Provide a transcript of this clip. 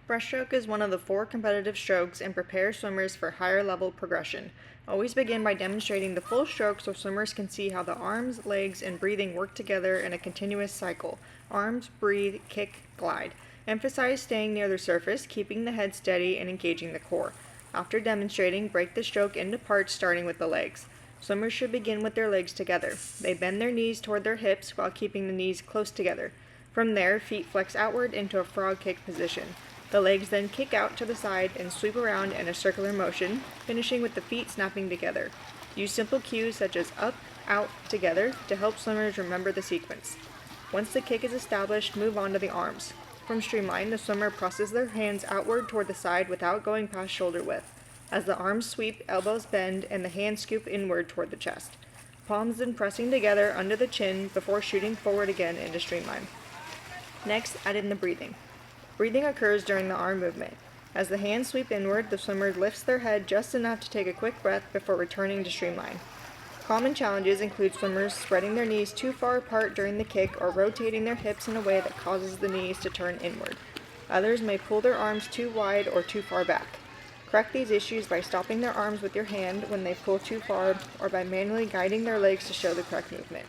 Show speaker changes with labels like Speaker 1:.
Speaker 1: Breaststroke is one of the 4 competitive strokes and prepares swimmers for higher level progression. Always begin by demonstrating the full stroke so swimmers can see how the arms, legs, and breathing work together in a continuous cycle. Arms, breathe, kick, glide. Emphasize staying near the surface, keeping the head steady, and engaging the core. After demonstrating, break the stroke into parts starting with the legs. Swimmers should begin with their legs together. They bend their knees toward their hips while keeping the knees close together. From there, feet flex outward into a frog kick position. The legs then kick out to the side and sweep around in a circular motion, finishing with the feet snapping together. Use simple cues such as up, out, together to help swimmers remember the sequence. Once the kick is established, move on to the arms. From streamline, the swimmer presses their hands outward toward the side without going past shoulder width. As the arms sweep, elbows bend, and the hands scoop inward toward the chest. Palms then pressing together under the chin before shooting forward again into streamline. Next, add in the breathing. Breathing occurs during the arm movement. As the hands sweep inward, the swimmer lifts their head just enough to take a quick breath before returning to streamline. Common challenges include swimmers spreading their knees too far apart during the kick or rotating their hips in a way that causes the knees to turn inward. Others may pull their arms too wide or too far back. Correct these issues by stopping their arms with your hand when they pull too far or by manually guiding their legs to show the correct movement.